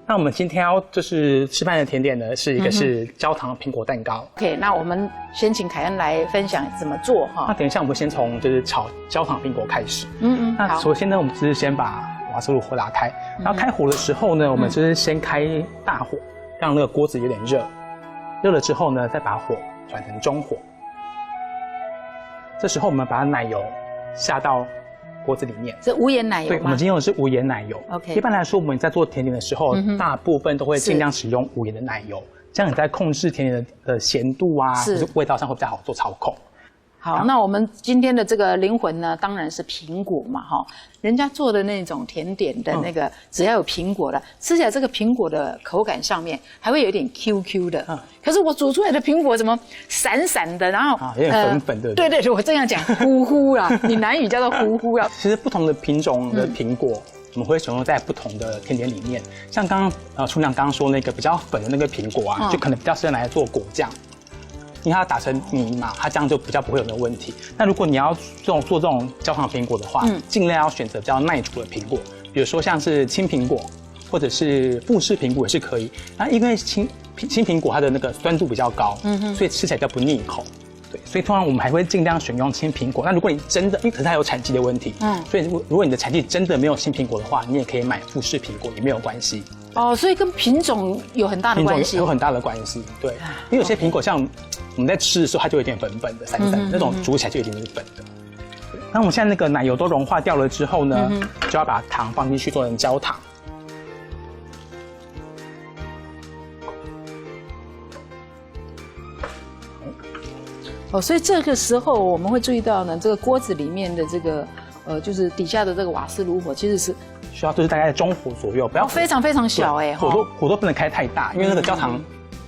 那我们今天要就是示范的甜点呢，是一个是焦糖苹果蛋糕。OK， 那我们先请凯恩来分享怎么做哈。那等一下我们先从就是炒焦糖苹果开始。那首先呢，我们就是先把瓦斯炉火打开，然后开火的时候呢，我们就是先开大火，让那个锅子有点热，热了之后呢，再把火转成中火。这时候我们把奶油下到锅子里面，是无盐奶油吗？对，我们今天用的是无盐奶油。OK， 一般来说我们在做甜点的时候，大部分都会尽量使用无盐的奶油，这样你在控制甜点的咸度啊，或是味道上会比较好做操控。好，那我们今天的这个灵魂呢，当然是苹果嘛，哈，人家做的那种甜点的那个，只要有苹果了，吃起来这个苹果的口感上面还会有点 QQ 的，可是我煮出来的苹果怎么散散的，然后有点粉粉的，对，我这样讲，糊糊啦，闽南语叫做糊糊啦。其实不同的品种的苹果，我们会使用在不同的甜点里面，像刚刚厨娘刚刚说那个比较粉的那个苹果啊，就可能比较适合拿来做果酱。因为它打成泥嘛，它这样就比较不会有那个问题。那如果你要做这种焦糖苹果的话，尽量要选择比较耐煮的苹果，比如说像是青苹果，或者是富士苹果也是可以。那因为青苹果它的那个酸度比较高，所以吃起来比较不腻口。对，所以通常我们还会尽量选用青苹果。那如果你真的，因为可是它有产季的问题，所以如果你的产季真的没有青苹果的话，你也可以买富士苹果，也没有关系。哦，所以跟品种有很大的关系，有很大的关系。对，因为有些苹果像我们在吃的时候，它就有点粉粉的、散散的，那种煮起来就一定是粉的。那我们现在那个奶油都融化掉了之后呢，就要把糖放进去做成焦糖。哦，所以这个时候我们会注意到呢，这个锅子里面的这个就是底下的这个瓦斯炉火其实是需要就是大概中火左右，不要非常非常小哎，火都不能开太大，因为那个焦糖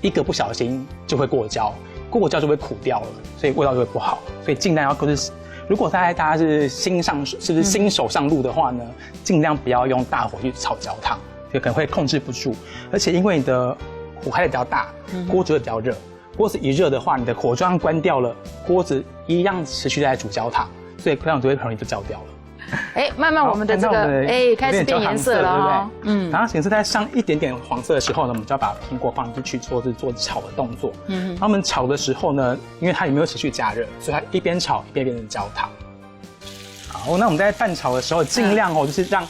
一个不小心就会过焦，过焦就会苦掉了，所以味道就会不好。所以尽量要就是，如果大家是新手上路的话呢，尽量不要用大火去炒焦糖，就可能会控制不住。而且因为你的火开的比较大，锅子会比较热，锅子一热的话，你的火就算关掉了，锅子一样持续在煮焦糖，所以这样就会很容易就焦掉了。哎，慢慢我们的这个开始变颜色了，对不对？然后显示在上一点点黄色的时候呢，我们就要把苹果放进去做炒的动作。然后我们炒的时候呢，因为它也没有持续加热，所以它一边炒一边变成焦糖。好，那我们在拌炒的时候，尽量就是让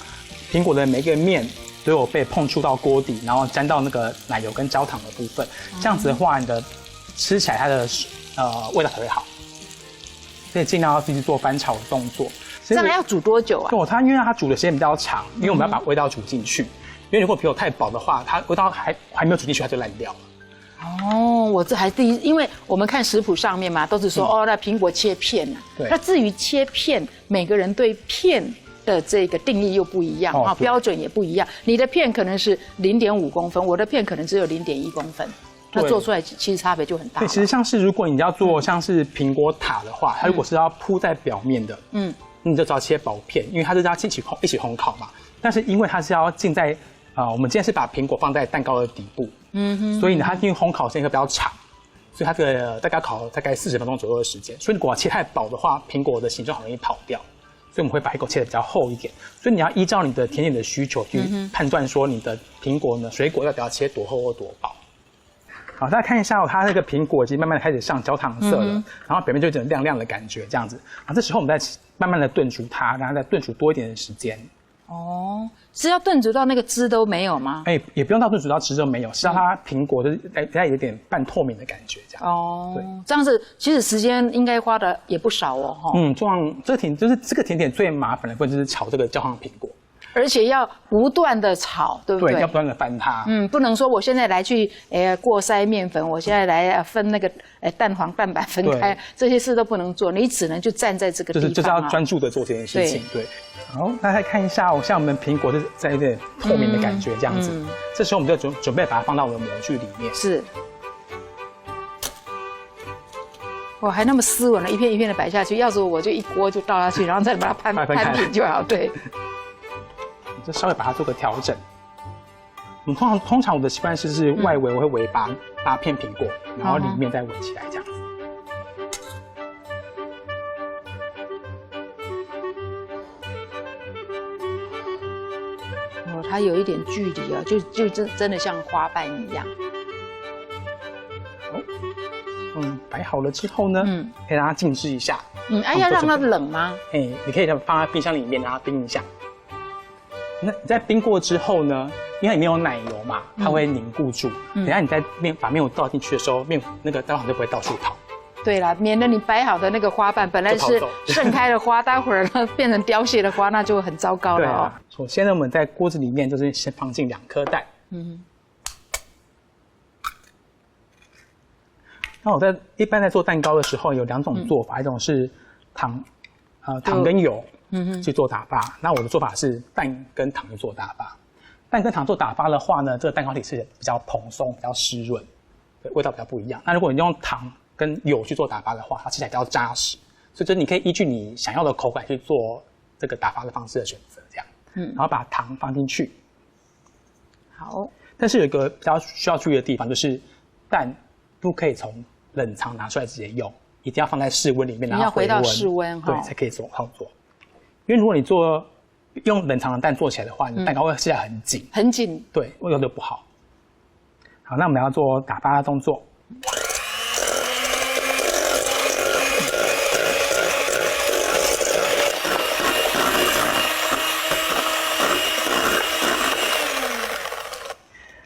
苹果的每一个面都有被碰触到锅底，然后沾到那个奶油跟焦糖的部分。这样子的话，你的吃起来它的味道才会好。所以尽量要自己做翻炒的动作。这样要煮多久啊？对，因为它煮的时间比较长，因为我们要把味道煮进去。因为如果苹果太薄的话，它味道还没有煮进去，它就烂掉了。哦，我这还第一，因为我们看食谱上面嘛，都是说那苹果切片啊。对。那至于切片，每个人对片的这个定义又不一样啊，标准也不一样。你的片可能是0.5公分，我的片可能只有0.1公分。那做出来其实差别就很大。对，其实像是如果你要做像是苹果塔的话，它如果是要铺在表面的，你就只要切薄片，因为它是要一起烘烤嘛。但是因为它是要浸在我们今天是把苹果放在蛋糕的底部，所以呢，它因为烘烤时间会比较长，所以它这个大概烤大概40分钟左右的时间。所以如果切太薄的话，苹果的形状很容易跑掉。所以我们会把一口切得比较厚一点。所以你要依照你的甜点的需求去判断说你的苹果呢，水果要不要切多厚或多薄。好，大家看一下它那个苹果已经慢慢的开始上焦糖色了，然后表面就有点亮亮的感觉，这样子。然后这时候我们再慢慢的炖煮它，然后再炖煮多一点的时间。哦，是要炖煮到那个汁都没有吗？哎，也不用到炖煮到汁都没有，是让它苹果就是带有点半透明的感觉，这样。哦，对，这样子其实时间应该花的也不少哦，哈。这个甜点最麻烦的部分就是炒这个焦糖苹果。而且要不断的炒，对不对？对，要不断的翻它。不能说我现在来去过筛面粉，我现在来分那个蛋黄蛋白分开，这些事都不能做，你只能就站在这个地方，就是要专注的做这件事情。对。好，大家看一下，像我们苹果就是在有点透明的感觉这样子，这时候我们就准备把它放到我们的模具里面。是。哇，还那么斯文的，一片一片的摆下去。要是我就一锅就倒下去，然后再把它摊平就好。对。就稍微把它做个调整。我们通常我的习惯是外围我会围8片苹果，然后里面再围起来这样子。还有一点距离啊，就真的像花瓣一样。摆好了之后呢，可以让它静置一下。要让它冷吗？你可以放在冰箱里面，让它冰一下。那你在冰过之后呢，因为里面有奶油嘛，它会凝固住。等下你在把面粉倒进去的时候，那个蛋糕就不会到处跑。对啦，免得你摆好的那个花瓣本来是盛开的花，待会儿呢变成凋谢的花，那就很糟糕了哦。首先呢，我们在锅子里面就是先放进2颗蛋。那我一般在做蛋糕的时候有2种做法，一种是糖跟油去做打发。那我的做法是蛋跟糖去做打发。蛋跟糖做打发的话呢，这个蛋糕体是比较蓬松、比较湿润，对，味道比较不一样。那如果你用糖跟油去做打发的话，它吃起来比较扎实，所以就是你可以依据你想要的口感去做这个打发的方式的选择，这样。然后把糖放进去。好。但是有一个比较需要注意的地方，就是蛋不可以从冷藏拿出来直接用，一定要放在室温里面，然后回到室温，对，才可以做操作。因为如果你用冷藏的蛋做起来的话，你蛋糕会吃起来很紧，很紧，对，味道就不好。好，那我们要做打发的动作。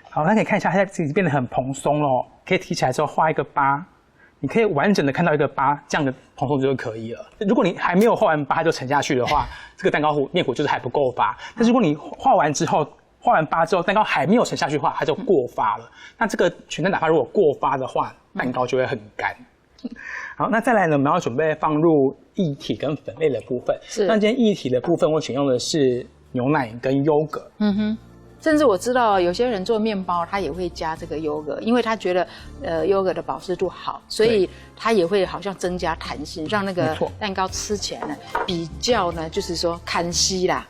好，那可以看一下，它自己变得很蓬松了，可以提起来之后画一个疤，你可以完整的看到一个疤，这样的蓬松就可以了。如果你还没有画完疤它就沉下去的话，这个蛋糕面糊就是还不够发。但是如果你画完疤之后，蛋糕还没有沉下去的话，它就过发了。那这个全蛋打发如果过发的话，蛋糕就会很干。好，那再来呢，我们要准备放入液体跟粉类的部分。是。那今天液体的部分，我选用的是牛奶跟优格。甚至我知道有些人做面包，他也会加这个优格，因为他觉得优格的保湿度好，所以他也会好像增加弹性，让那个蛋糕吃起来呢比较呢就是说堪吸啦，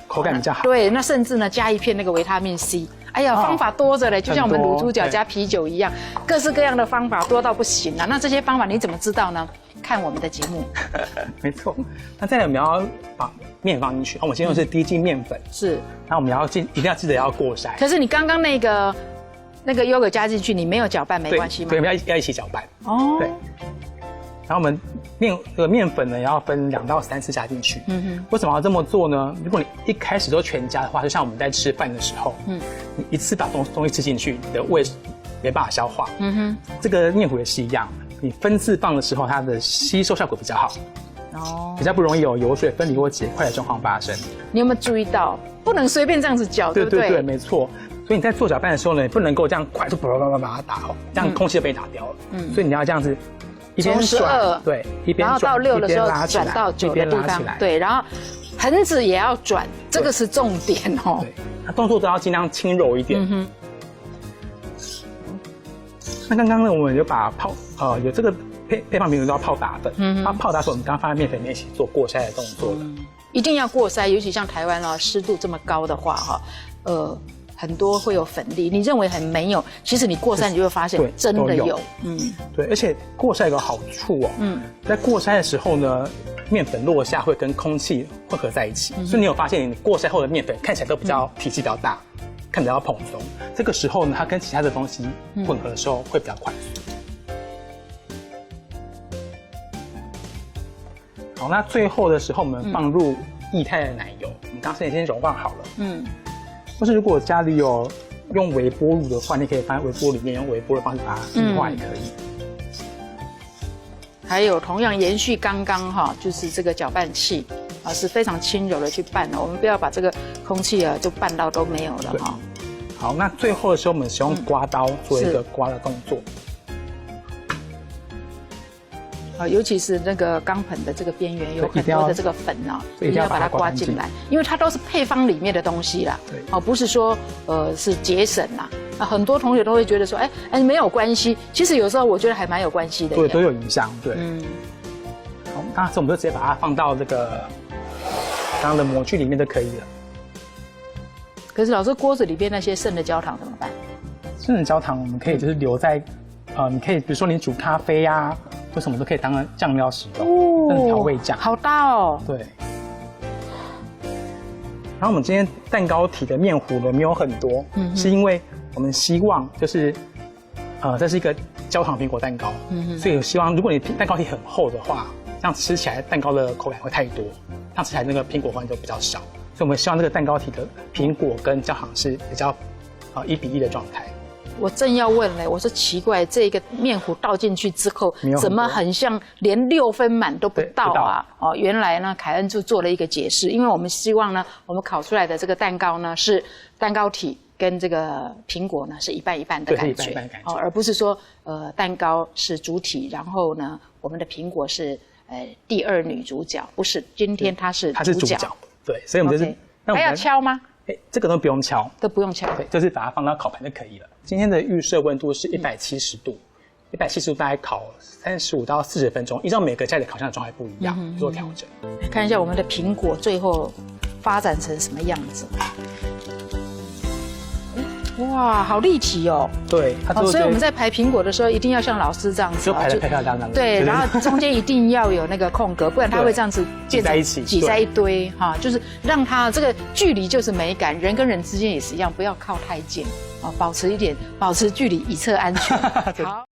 口感比较好。对，那甚至呢加一片那个维他命 C， 哎呀，方法多着嘞，就像我们卤猪脚加啤酒一样，各式各样的方法多到不行啊。那这些方法你怎么知道呢？看我们的节目。没错。那再来我们要把面放进去，我们先用的是低筋面粉。是。那我们一定要记得要过筛。可是你刚刚那个优格加进去，你没有搅拌没关系吗？对，我们要一起搅拌。哦。对。然后我们面粉呢，也要分2到3次加进去。为什么要这么做呢？如果你一开始都全加的话，就像我们在吃饭的时候，你一次把东西吃进去，你的胃没办法消化。这个面糊也是一样。你分次放的时候，它的吸收效果比较好，比较不容易有油水分离或结块的状况发生。你有没有注意到，不能随便这样子搅，对不对？对，没错。所以你在做搅拌的时候呢，你不能够这样快速把它打好，这样空气就被打掉了。所以你要这样子一边转，对，一边转，然后到6的时候转到9的地方，对，然后盆子也要转，这个是重点哦。对，它动作都要尽量轻柔一点。那刚刚呢，我们就把有这个配方名都要泡打粉。它泡打粉我们刚刚放在面粉里面一起做过筛的动作了。一定要过筛，尤其像台湾湿度这么高的话很多会有粉粒。你认为很没有，其实你过筛你就会发现真的有。对，而且过筛有个好处在过筛的时候呢，面粉落下会跟空气混合在一起，所以你有发现你过筛后的面粉看起来都体积比较大。看起来要蓬松，这个时候呢，它跟其他的东西混合的时候会比较快速。好，那最后的时候，我们放入液态的奶油，我们刚才先融化好了。或是如果家里有用微波炉的话，你可以放在微波里面，用微波的方式把它液化也可以。还有同样延续刚刚就是这个搅拌器。是非常轻柔的去拌我们不要把这个空气就拌到都没有了好，那最后的时候我们使用刮刀做一个刮的动作。尤其是那个钢盆的这个边缘有很多的这个粉一定要把它刮进来，因为它都是配方里面的东西啦。不是说是节省啦。很多同学都会觉得说，哎没有关系，其实有时候我觉得还蛮有关系的。对，都有影响。对，好，那我们就直接把它放到这个刚刚的模具里面就可以了。可是老师，锅子里边那些剩的焦糖怎么办？剩的焦糖我们可以就是留在，你可以比如说你煮咖啡呀，或什么都可以当酱料使用，当调味酱。好大哦。对。然后我们今天蛋糕体的面糊呢没有很多，是因为我们希望就是，这是一个焦糖苹果蛋糕，所以我希望如果你蛋糕体很厚的话，这样吃起来蛋糕的口感会太多，这样吃起来那个苹果块就比较少。所以我们希望这个蛋糕体的苹果跟焦糖是比较1:1的状态。我正要问嘞，我说奇怪，这个面糊倒进去之后，怎么很像连6分满都不到啊？哦，原来呢，凯恩就做了一个解释，因为我们希望呢，我们烤出来的这个蛋糕呢是蛋糕体跟这个苹果呢是一半一半的感觉，哦，而不是说蛋糕是主体，然后呢我们的苹果是第2女主角，不是，今天她是主角，对，所以我们就是，还要敲吗？这个都不用敲，都不用敲，对，就是把它放到烤盘就可以了。今天的预设温度是170度，170度大概烤35到40分钟，依照每个家里烤箱的状态不一样做调整。看一下我们的苹果最后发展成什么样子。哇，好立体哦！对，所以我们在排苹果的时候，一定要像老师这样子，就排得漂漂亮亮。对，然后中间一定要有那个空格，不然它会这样子挤在一起，挤在一堆哈，就是让它这个距离就是美感，人跟人之间也是一样，不要靠太近啊，保持距离以测安全。好。